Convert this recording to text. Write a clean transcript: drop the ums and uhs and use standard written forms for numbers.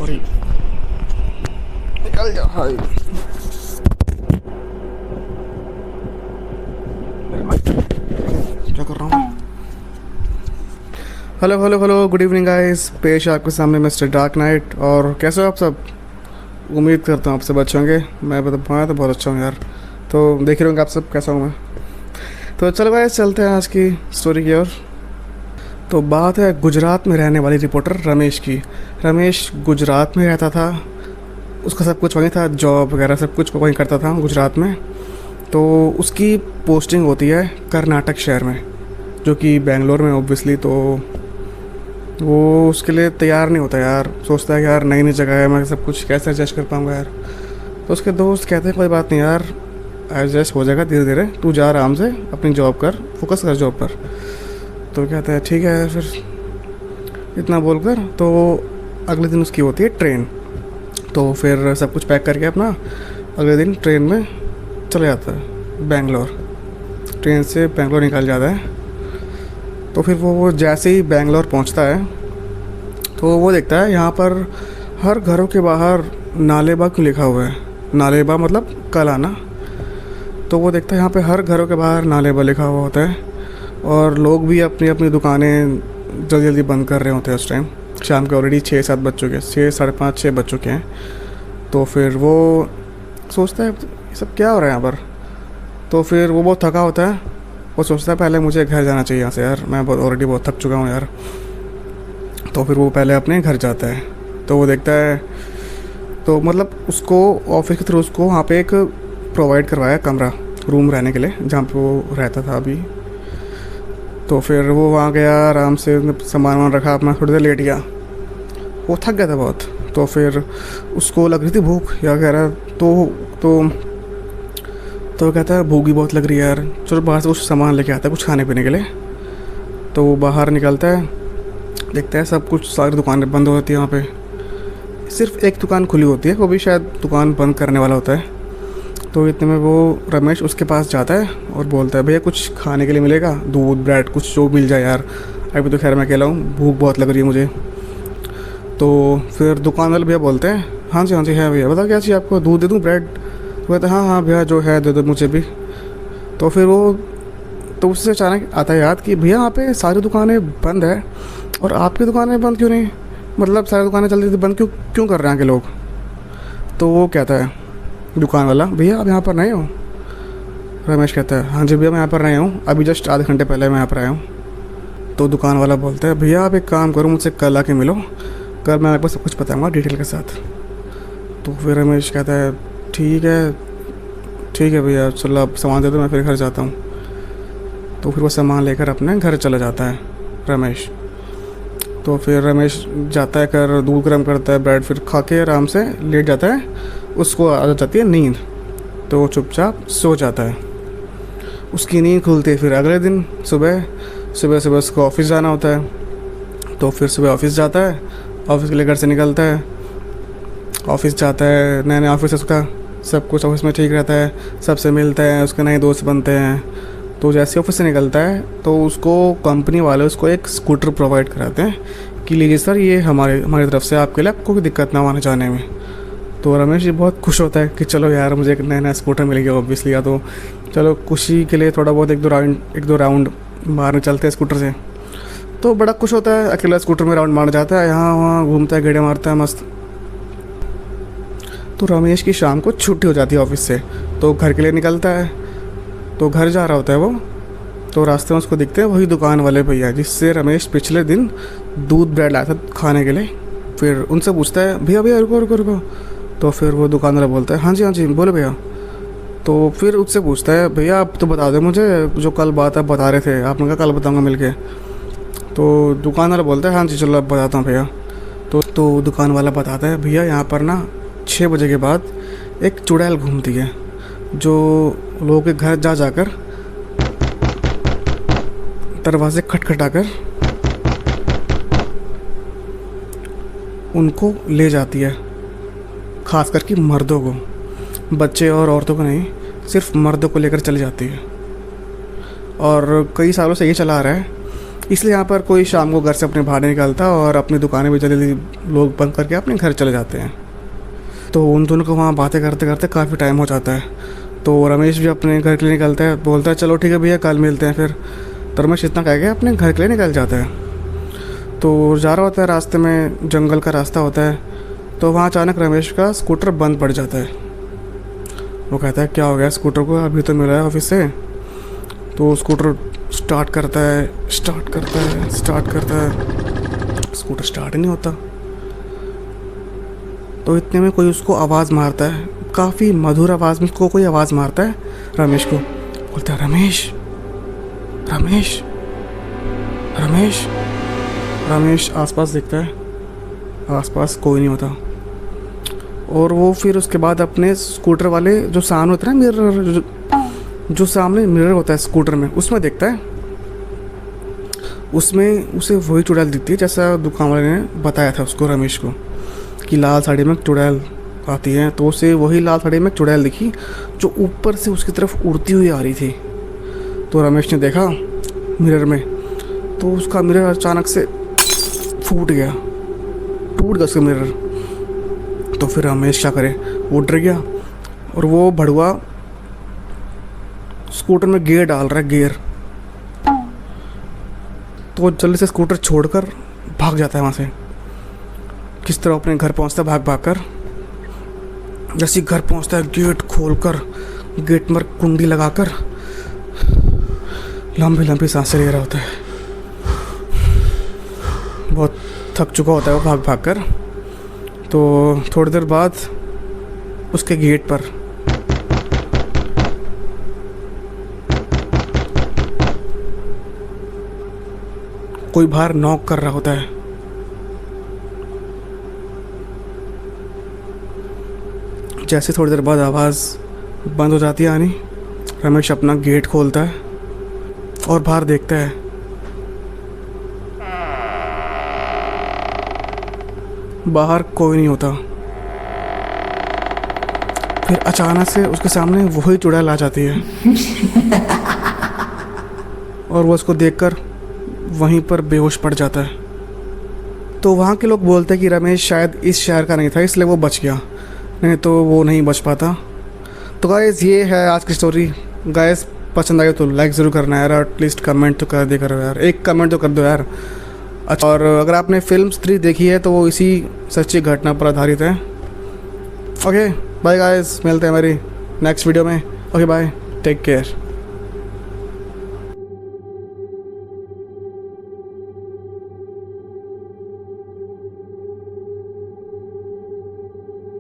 Sorry, निकल जा भाई। क्या कर रहा हूँ? Hello hello hello, good evening guys. पेश है आपके सामने मिस्टर डार्क नाइट। और कैसे हो आप सब? उम्मीद करता हूँ आप सब अच्छे होंगे। मैं तो बहुत अच्छा हूँ यार। तो देख ही रहोगे आप सब कैसा हूँ मैं। तो चलो गाइस, चलते हैं आज की स्टोरी की ओर। तो बात है गुजरात में रहने वाली रिपोर्टर रमेश की। रमेश गुजरात में रहता था, उसका सब कुछ वहीं था, जॉब वगैरह सब कुछ वहीं करता था गुजरात में। तो उसकी पोस्टिंग होती है कर्नाटक शहर में, जो कि बेंगलोर में ऑब्वियसली। तो वो उसके लिए तैयार नहीं होता यार, सोचता है कि यार नई नई जगह है, मैं सब कुछ कैसे एडजस्ट कर पाऊँगा यार। तो उसके दोस्त कहते हैं कोई बात नहीं यार, एडजस्ट हो जाएगा धीरे धीरे, तू जा आराम से अपनी जॉब कर, फोकस कर जॉब पर। तो कहता है ठीक है। फिर इतना बोलकर तो अगले दिन उसकी होती है ट्रेन। तो फिर सब कुछ पैक करके अपना अगले दिन ट्रेन में चले जाता है बेंगलोर। ट्रेन से बेंगलोर निकल जाता है। तो फिर वो जैसे ही बेंगलोर पहुंचता है तो वो देखता है यहाँ पर हर घरों के बाहर नालेबा क्यों लिखा हुआ है। नालेबा मतलब कल आना। तो वो देखता है यहाँ पे हर घरों के बाहर नालेबा लिखा हुआ होता है, और लोग भी अपनी अपनी दुकानें जल्दी जल्दी बंद कर रहे होते हैं उस टाइम। शाम के ऑलरेडी 6-7 बज चुके हैं, 6 साढ़े 5 6 बज चुके हैं। तो फिर वो सोचता है ये सब क्या हो रहा है यहाँ पर। तो फिर वो बहुत थका होता है। वो सोचता है पहले मुझे घर जाना चाहिए यहाँ से यार, मैं ऑलरेडी बहुत थक चुका हूँ यार। तो फिर वो पहले अपने घर जाता है। तो वो देखता है, तो मतलब उसको ऑफिस के थ्रू उसको वहाँ पे एक प्रोवाइड करवाया कमरा, रूम रहने के लिए, जहाँ पे वो रहता था अभी। तो फिर वो वहाँ गया, आराम से सामान वामान रखा अपना, थोड़ी देर लेट गया। वो थक गया था बहुत। तो फिर उसको लग रही थी भूख या वगैरह। तो वो कहता है भूख भी बहुत लग रही है यार, चलो बाहर से कुछ सामान लेके आता है कुछ खाने पीने के लिए। तो वो बाहर निकलता है, देखता है सब कुछ, सारी दुकानें बंद होती है वहाँ पे। सिर्फ एक दुकान खुली होती है, वो भी शायद दुकान बंद करने वाला होता है। तो इतने में वो रमेश उसके पास जाता है और बोलता है भैया कुछ खाने के लिए मिलेगा, दूध ब्रेड कुछ जो मिल जाए यार, अभी तो खैर मैं अकेला हूँ, भूख बहुत लग रही है मुझे। तो फिर दुकान वाले भैया बोलते हैं हाँ जी है भैया, बता क्या चाहिए आपको, दूध दे दूँ ब्रेड। तो कहते हैं हाँ भैया जो है दे दो मुझे भी। तो फिर वो, तो उससे अचानक आता है याद कि भैया यहाँ पे सारी दुकानें बंद है और आपकी दुकानें बंद क्यों नहीं, मतलब सारी दुकानें चल रही थी, बंद क्यों क्यों कर रहे हैं आके लोग। तो वो कहता है दुकान वाला भैया आप यहाँ पर नए हो। रमेश कहता है हाँ जी भैया मैं यहाँ पर नया हूँ, अभी जस्ट आधे घंटे पहले मैं यहाँ पर आया हूँ। तो दुकान वाला बोलता है भैया आप एक काम करो, मुझसे कल आके मिलो, कल मैं आपको सब कुछ बताऊँगा डिटेल के साथ। तो फिर रमेश कहता है ठीक है भैया, चलो आप सामान दे दो, मैं फिर घर जाता हूँ। तो फिर वो सामान लेकर अपने घर चला जाता है रमेश। तो फिर रमेश जाता है, कर दूध गर्म करता है, ब्रेड फिर खा के आराम से लेट जाता है। उसको आ जाती है नींद। तो वो चुपचाप सो जाता है। उसकी नींद खुलती है फिर अगले दिन सुबह उसको ऑफिस जाना होता है। तो फिर सुबह ऑफिस जाता है, ऑफिस के लिए घर से निकलता है, ऑफिस जाता है, नए ऑफिस है उसका, सब कुछ ऑफिस में ठीक रहता है, सबसे मिलता है, उसके नए दोस्त बनते हैं। तो जैसे ऑफिस से निकलता है तो उसको कंपनी वाले उसको एक स्कूटर प्रोवाइड कराते हैं कि लीजिए सर ये हमारी तरफ से आपके लिए, आपको कोई दिक्कत ना हो आने जाने में। तो रमेश जी बहुत खुश होता है कि चलो यार मुझे एक नया स्कूटर मिल गया ऑब्वियसली, या तो चलो खुशी के लिए थोड़ा बहुत एक दो राउंड मारने चलते हैं स्कूटर से। तो बड़ा खुश होता है, अकेला स्कूटर में राउंड मारने जाता है, यहाँ वहाँ घूमता है, गेड़े मारता है मस्त। तो रमेश की शाम को छुट्टी हो जाती है ऑफिस से, तो घर के लिए निकलता है। तो घर जा रहा होता है वो, तो रास्ते में उसको दिखते हैं वही दुकान वाले भैया जिससे रमेश पिछले दिन दूध ब्रेड लाया था खाने के लिए। फिर उनसे पूछता है भैया भैया रुको। तो फिर वो दुकान वाला बोलता है हाँ जी बोलो भैया। तो फिर उससे पूछता है भैया आप तो बता दो मुझे, जो कल बात आप बता रहे थे, आपने कहा कल बताऊँगा मिल के। तो दुकान वाला बोलता है हाँ जी चलो अब बताता हूँ भैया। तो दुकान वाला बताता है भैया यहाँ पर ना 6 बजे के बाद एक चुड़ैल घूमती है, जो लोगों के घर जाकर दरवाजे खटखटाकर उनको ले जाती है, खास करके मर्दों को, बच्चे और औरतों को नहीं, सिर्फ मर्दों को लेकर चली जाती है। और कई सालों से ये चला आ रहा है। इसलिए यहाँ पर कोई शाम को घर से अपने बाहर नहीं निकलता और अपनी दुकानें भी जल्दी लोग बंद करके अपने घर चले जाते हैं। तो उन दोनों को वहाँ बातें करते करते काफ़ी टाइम हो जाता है। तो रमेश भी अपने घर के लिए निकलता है, बोलता है चलो ठीक है भैया कल मिलते हैं फिर। तो रमेश इतना कह के अपने घर के लिए निकल जाता है। तो जा रहा होता है, रास्ते में जंगल का रास्ता होता है। तो वहाँ अचानक रमेश का स्कूटर बंद पड़ जाता है। वो कहता है क्या हो गया स्कूटर को, अभी तो मिला है ऑफिस से। तो स्कूटर स्टार्ट करता है, स्कूटर स्टार्ट ही नहीं होता। तो इतने में कोई उसको आवाज़ मारता है, काफ़ी मधुर आवाज़ में उसको कोई आवाज़ मारता है रमेश को। बोलता है रमेश रमेश रमेश। रमेश आसपास देखता है, आसपास कोई नहीं होता। और वो फिर उसके बाद अपने स्कूटर वाले जो सामने होता है ना मिरर, जो सामने मिरर होता है स्कूटर में, उसमें देखता है। उसमें उसे वही चुड़ैल दिखती है जैसा दुकान वाले ने बताया था उसको, रमेश को, कि लाल साड़ी में चुड़ैल आती है। तो उसे वही लाल साड़ी में चुड़ैल दिखी जो ऊपर से उसकी तरफ उड़ती हुई आ रही थी। तो रमेश ने देखा मिरर में, तो उसका मिरर अचानक से टूट गया उसका मिरर। तो फिर रमेश क्या करे, वो डर गया और वो भड़ुआ स्कूटर में गियर डाल रहा है, गियर। तो जल्दी से स्कूटर छोड़कर भाग जाता है वहाँ से। किस तरह अपने घर पहुँचता है भाग भाग कर। जैसे ही घर पहुँचता है गेट खोलकर, गेट में कुंडी लगाकर लंबी लंबी सांसें ले रहा होता है। बहुत थक चुका होता है वो भाग भाग कर। तो थोड़ी देर बाद उसके गेट पर कोई बाहर नॉक कर रहा होता है। जैसे थोड़ी देर बाद आवाज़ बंद हो जाती है आनी, रमेश अपना गेट खोलता है और बाहर देखता है। बाहर कोई नहीं होता। फिर अचानक से उसके सामने वही चुड़ैल आ जाती है और वो उसको देखकर वहीं पर बेहोश पड़ जाता है। तो वहाँ के लोग बोलते हैं कि रमेश शायद इस शहर का नहीं था इसलिए वो बच गया, नहीं तो वो नहीं बच पाता। तो गाइस ये है आज की स्टोरी। गाइस पसंद आई तो लाइक ज़रूर करना यार, एटलीस्ट कमेंट तो कर दे करो यार, एक कमेंट तो कर दो यार। अच्छा, और अगर आपने फिल्म 3 देखी है तो वो इसी सच्ची घटना पर आधारित है। ओके बाय गाइस, मिलते हैं हमारी नेक्स्ट वीडियो में। Okay bye, take care.